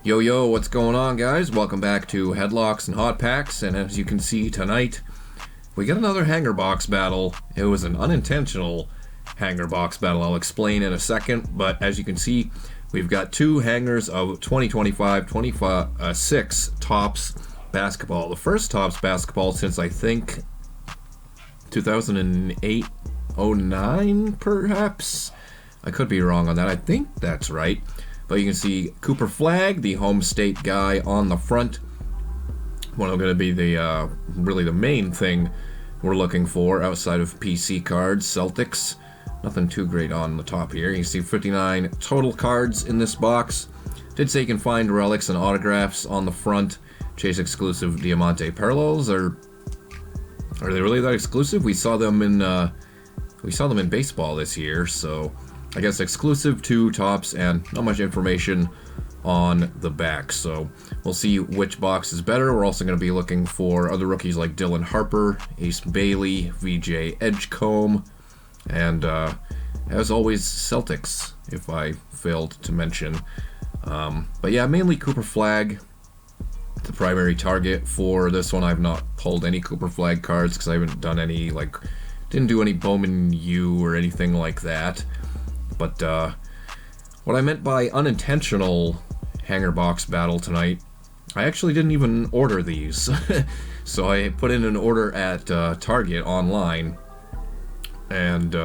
Yo, yo, what's going on, guys? Welcome back to Headlocks and Hot Packs, and as you can see tonight, we got another hanger box battle. It was an unintentional hanger box battle. I'll explain in a second, but as you can see, we've got two hangers of 2025-26 Topps basketball. The first Topps basketball since, I think, 2008-09, perhaps? I could be wrong on that. I think that's right. But you can see Cooper Flagg, the home state guy, on the front. One of going to be the really the main thing we're looking for outside of PC cards. Celtics, nothing too great on the top here. You can see 59 total cards in this box. Did say you can find relics and autographs on the front. Chase exclusive Diamante parallels. Are they really that exclusive? We saw them in baseball this year, so I guess exclusive to Topps and not much information on the back. So we'll see which box is better. We're also going to be looking for other rookies like Dylan Harper, Ace Bailey, VJ Edgecombe, and as always, Celtics, if I failed to mention. But yeah, mainly Cooper Flagg, the primary target for this one. I've not pulled any Cooper Flagg cards because I haven't done any, didn't do any Bowman U or anything like that. But what I meant by unintentional hanger box battle tonight, I actually didn't even order these. So I put in an order at Target online, and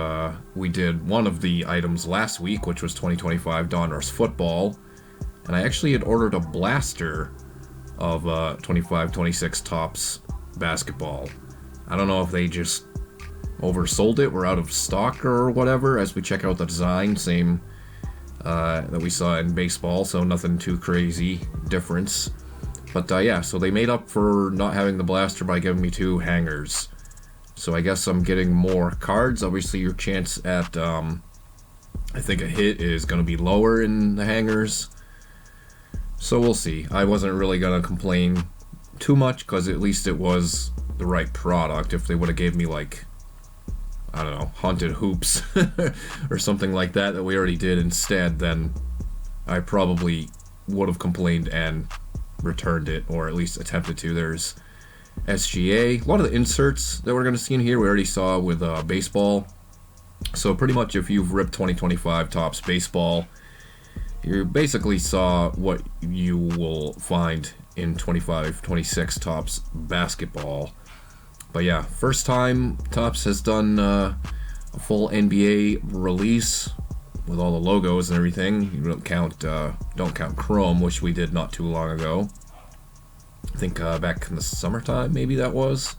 we did one of the items last week, which was 2025 Donruss Football, and I actually had ordered a blaster of 25-26 Topps basketball. I don't know if they just oversold it, we're out of stock or whatever. As we check out the design, same that we saw in baseball, so nothing too crazy difference. But yeah, so they made up for not having the blaster by giving me two hangers. So I guess I'm getting more cards. Obviously your chance at I think a hit is going to be lower in the hangers, so we'll see. I wasn't really going to complain too much because at least it was the right product. If they would have gave me I don't know, Haunted Hoops or something like that we already did instead, then I probably would have complained and returned it, or at least attempted to. There's SGA. A lot of the inserts that we're going to see in here we already saw with baseball. So pretty much if you've ripped 2025 Topps baseball, you basically saw what you will find in 25-26 Topps basketball. But yeah, first time Topps has done a full NBA release with all the logos and everything. You don't count Chrome, which we did not too long ago. I think back in the summertime, maybe that was.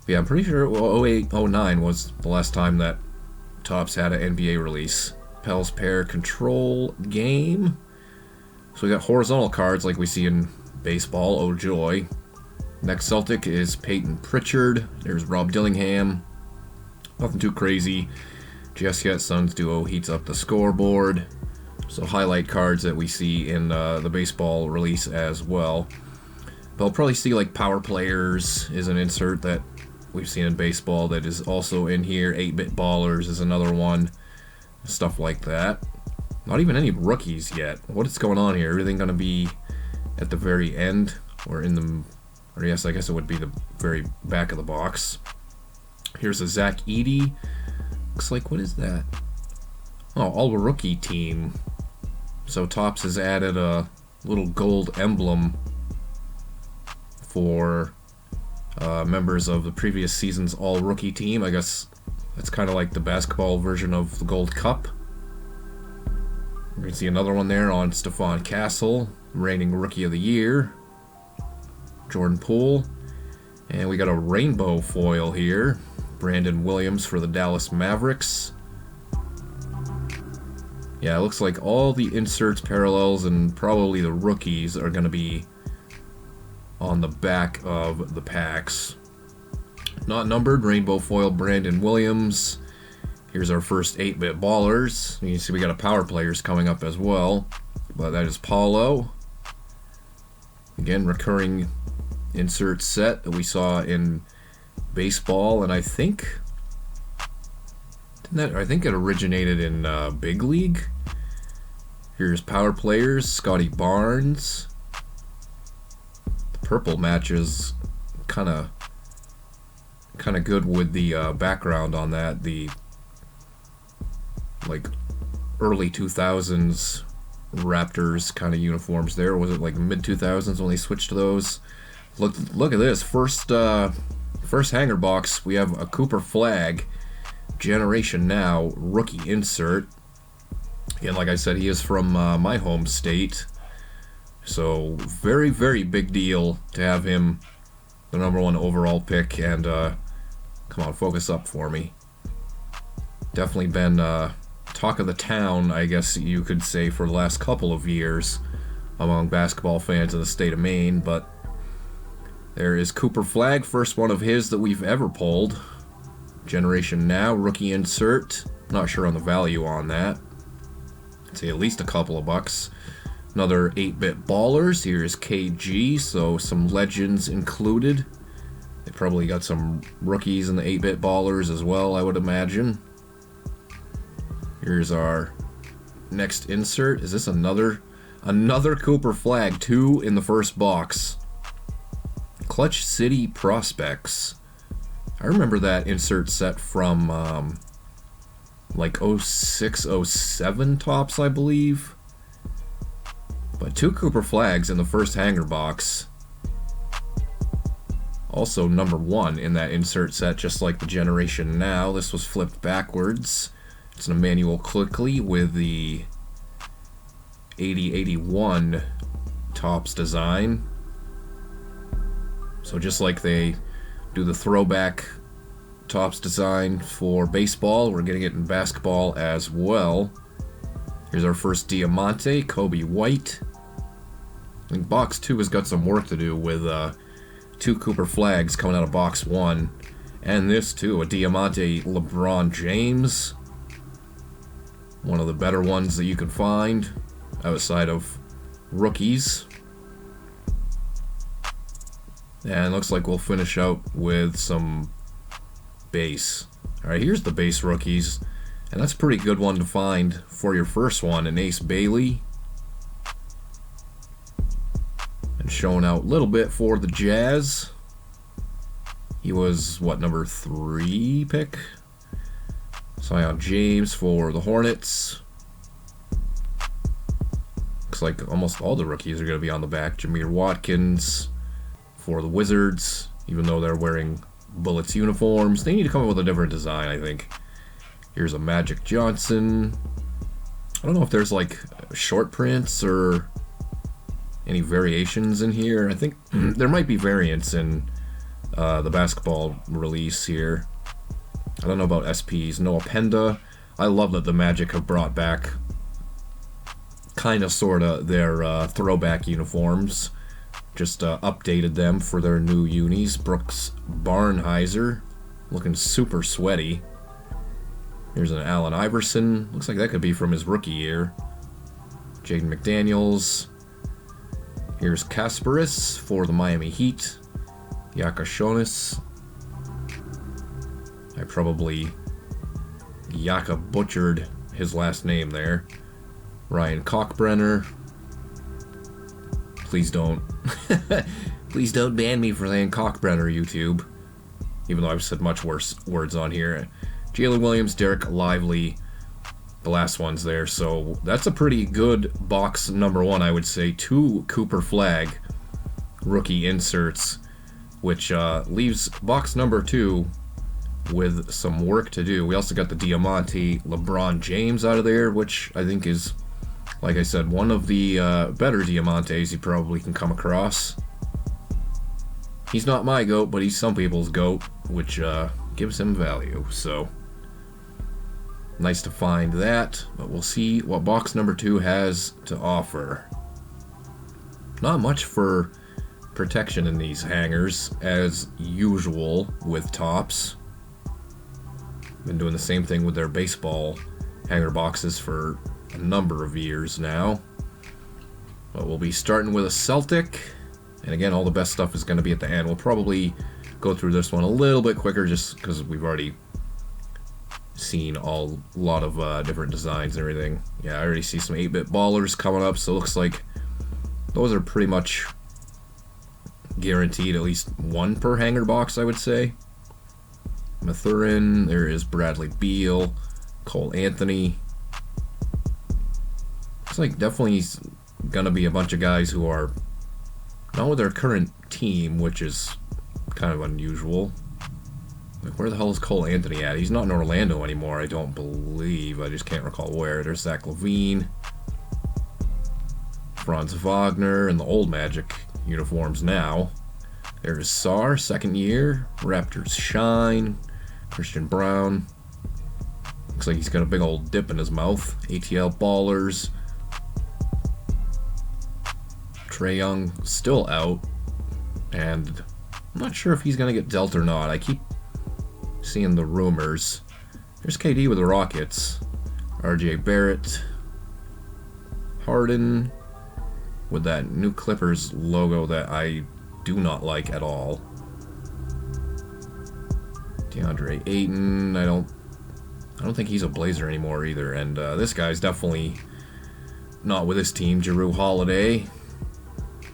But yeah, I'm pretty sure 08-09 was the last time that Topps had an NBA release. Pels Pair Control Game. So we got horizontal cards like we see in baseball. Oh joy. Next Celtic is Peyton Pritchard. There's Rob Dillingham. Nothing too crazy. Just yet Suns duo heats up the scoreboard. So highlight cards that we see in the baseball release as well. But I'll probably see Power Players is an insert that we've seen in baseball that is also in here. 8-Bit Ballers is another one. Stuff like that. Not even any rookies yet. What is going on here? Everything going to be at the very end or in the... Or yes, I guess it would be the very back of the box. Here's a Zach Edey. Looks like, what is that? Oh, all rookie team. So Topps has added a little gold emblem for members of the previous season's all rookie team. I guess that's kind of like the basketball version of the Gold Cup. You can see another one there on Stephon Castle, reigning Rookie of the Year. Jordan Poole, and we got a rainbow foil here. Brandon Williams for the Dallas Mavericks. Yeah, it looks like all the inserts, parallels, and probably the rookies are going to be on the back of the packs. Not numbered, rainbow foil Brandon Williams. Here's our first 8-Bit Ballers. You can see we got a Power Players coming up as well, but that is Paulo. Again, recurring insert set that we saw in baseball, and I think it originated in Big League. Here's power players, Scotty Barnes. The purple matches kind of good with the background on that. The like early 2000s Raptors kind of uniforms there. Or was it like mid 2000s when they switched to those? Look at this first hanger box. We have a Cooper Flag, Generation Now rookie insert. Again, like I said, he is from my home state, so very, very big deal to have him the #1 overall pick. And come on, focus up for me. Definitely been talk of the town, I guess you could say, for the last couple of years among basketball fans in the state of Maine. But there is Cooper Flag, first one of his that we've ever pulled. Generation Now rookie insert. Not sure on the value on that. I'd say at least a couple of bucks. Another 8-bit ballers. Here's KG, so some legends included. They probably got some rookies in the 8-bit ballers as well, I would imagine. Here's our next insert. Is this another Cooper Flag? 2 in the first box. Clutch City Prospects. I remember that insert set from like 06, 07 tops, I believe. But 2 Cooper Flags in the first hanger box. Also #1 in that insert set, just like the Generation Now. This was flipped backwards. It's an Emmanuel Quickly with the 80-81 tops design. So just like they do the throwback tops design for baseball, we're getting it in basketball as well. Here's our first Diamante, Kobe White. I think box 2 has got some work to do with 2 Cooper Flags coming out of box 1. And this too, a Diamante LeBron James. One of the better ones that you can find outside of rookies. And looks like we'll finish out with some base. Alright, here's the base rookies. And that's a pretty good one to find for your first one. An Ace Bailey. And showing out a little bit for the Jazz. He was, what, #3 pick? Zion James for the Hornets. Looks like almost all the rookies are going to be on the back. Jameer Watkins for the Wizards, even though they're wearing Bullets uniforms. They need to come up with a different design, I think. Here's a Magic Johnson. I don't know if there's like short prints or any variations in here. I think there might be variants in the basketball release here. I don't know about SPs. Noah Penda. I love that the Magic have brought back kind of sort of their throwback uniforms. Just updated them for their new unis. Brooks Barnheiser, looking super sweaty. Here's an Allen Iverson. Looks like that could be from his rookie year. Jaden McDaniels. Here's Kasparis for the Miami Heat. Yakashonis. I probably Yaka butchered his last name there. Ryan Cockbrenner. Please don't. Please don't ban me for saying Cockbrenner, YouTube. Even though I've said much worse words on here. Jalen Williams, Derek Lively, the last ones there. So that's a pretty good box #1, I would say. 2 Cooper Flag rookie inserts, which leaves box #2 with some work to do. We also got the Diamante LeBron James out of there, which I think is, like I said, one of the better Diamantes you probably can come across. He's not my GOAT, but he's some people's GOAT, which gives him value. So nice to find that, but we'll see what box #2 has to offer. Not much for protection in these hangers, as usual with tops. Been doing the same thing with their baseball hanger boxes for a number of years now. But we'll be starting with a Celtic, and again, all the best stuff is going to be at the end. We'll probably go through this one a little bit quicker just because we've already seen a lot of different designs and everything. Yeah, I already see some 8-bit ballers coming up, so it looks like those are pretty much guaranteed, at least one per hanger box, I would say. Mathurin, there is Bradley Beal, Cole Anthony. Looks like definitely gonna be a bunch of guys who are not with their current team, which is kind of unusual. Like, where the hell is Cole Anthony at? He's not in Orlando anymore, I don't believe. I just can't recall where. There's Zach LaVine, Franz Wagner, and the old Magic uniforms now. There's Sarr, second year. Raptors shine. Christian Brown. Looks like he's got a big old dip in his mouth. ATL ballers. Trae Young still out. And I'm not sure if he's going to get dealt or not. I keep seeing the rumors. There's KD with the Rockets. RJ Barrett. Harden with that new Clippers logo that I do not like at all. DeAndre Ayton, I don't think he's a Blazer anymore either. And this guy's definitely not with his team. Jrue Holiday,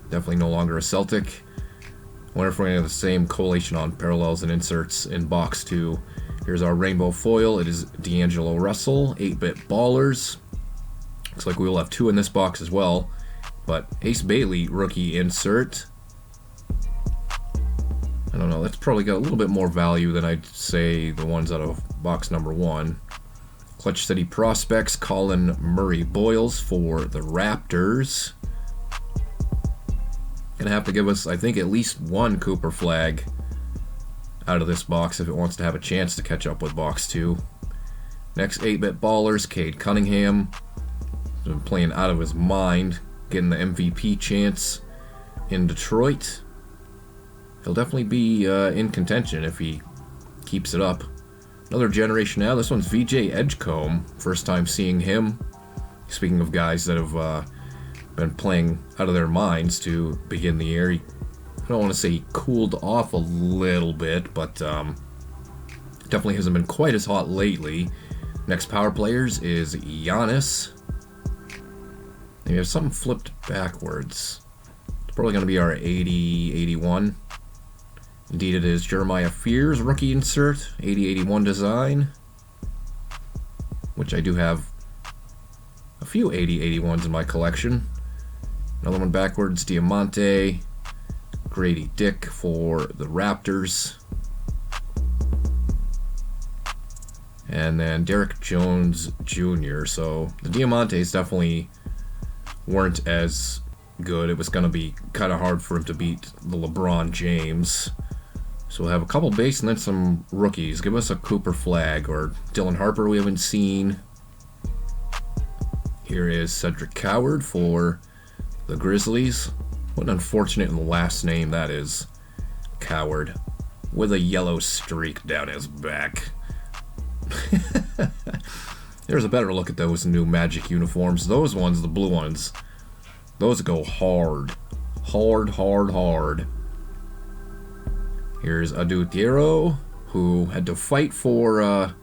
definitely no longer a Celtic. I wonder if we're going to have the same collation on parallels and inserts in box 2. Here's our rainbow foil. It is D'Angelo Russell, 8-bit ballers. Looks like we will have 2 in this box as well. But Ace Bailey rookie insert. I don't know, that's probably got a little bit more value than I'd say the ones out of box number 1. Clutch City Prospects, Colin Murray Boyles for the Raptors. Gonna have to give us, I think, at least one Cooper flag out of this box if it wants to have a chance to catch up with box 2. Next, 8-bit ballers, Cade Cunningham. He's been playing out of his mind, getting the MVP chance in Detroit. He'll definitely be in contention if he keeps it up. Another generation now. This one's VJ Edgecombe. First time seeing him. Speaking of guys that have been playing out of their minds to begin the year. I don't want to say he cooled off a little bit, but definitely hasn't been quite as hot lately. Next power players is Giannis. And we have something flipped backwards. It's probably going to be our 80-81. Indeed it is Jeremiah Fears rookie insert, 80-81 design, which I do have a few 80-81s in my collection. Another one backwards, Diamante, Grady Dick for the Raptors, and then Derek Jones Jr. So the Diamantes definitely weren't as good. It was going to be kind of hard for him to beat the LeBron James. So we'll have a couple base and then some rookies. Give us a Cooper flag or Dylan Harper we haven't seen. Here is Cedric Coward for the Grizzlies. What an unfortunate last name that is. Coward. With a yellow streak down his back. There's a better look at those new Magic uniforms. Those ones, the blue ones, those go hard. Hard, hard, hard. Here's Adu Thiero, who had to fight for a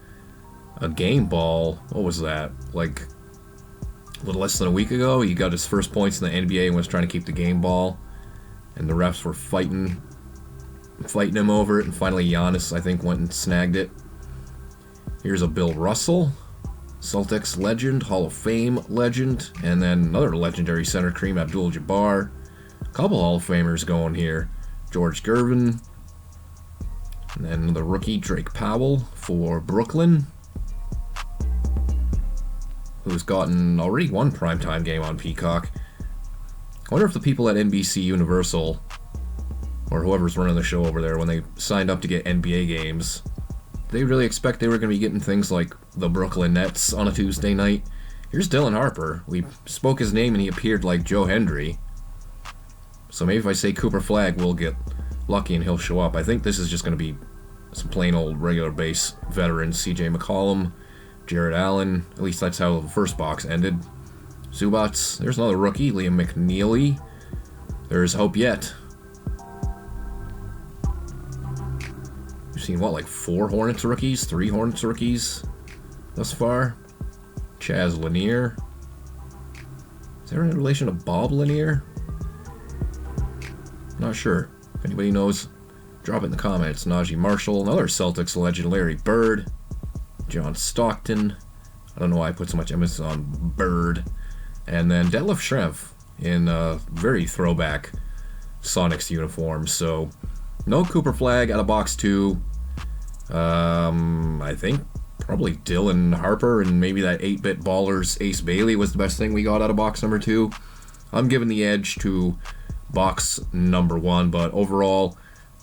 game ball. What was that? Like a little less than a week ago, he got his first points in the NBA and was trying to keep the game ball. And the refs were fighting him over it, and finally Giannis, I think, went and snagged it. Here's a Bill Russell, Celtics legend, Hall of Fame legend, and then another legendary center, Kareem Abdul-Jabbar. A couple Hall of Famers going here. George Gervin, and then the rookie Drake Powell for Brooklyn, who's gotten already one primetime game on Peacock. I wonder if the people at NBC Universal, or whoever's running the show over there, when they signed up to get NBA games, they really expect they were going to be getting things like the Brooklyn Nets on a Tuesday night. Here's Dylan Harper. We spoke his name and he appeared like Joe Hendry. So maybe if I say Cooper Flag, we'll get lucky and he'll show up. I think this is just going to be some plain old regular base veterans. CJ McCollum, Jared Allen. At least that's how the first box ended. Zubats. There's another rookie, Liam McNeely. There's hope yet. We've seen, what, like 4 Hornets rookies? 3 Hornets rookies? thus far. Chaz Lanier. Is there any relation to Bob Lanier? Not sure. If anybody knows, drop it in the comments. Najee Marshall, another Celtics legend, Larry Bird, John Stockton. I don't know why I put so much emphasis on Bird. And then Detlef Schrempf in a very throwback Sonics uniform. So, no Cooper Flag out of box 2. I think probably Dylan Harper and maybe that 8-bit Ballers Ace Bailey was the best thing we got out of box number 2. I'm giving the edge to box number 1, but overall,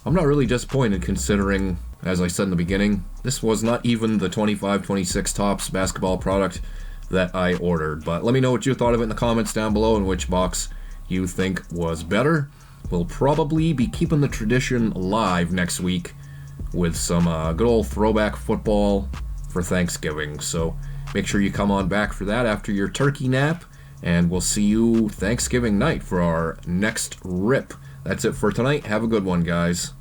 I'm not really disappointed considering, as I said in the beginning, this was not even the 25-26 Topps basketball product that I ordered. But let me know what you thought of it in the comments down below and which box you think was better. We'll probably be keeping the tradition alive next week with some good old throwback football for Thanksgiving. So make sure you come on back for that after your turkey nap, and we'll see you Thanksgiving night for our next rip. That's it for tonight. Have a good one, guys.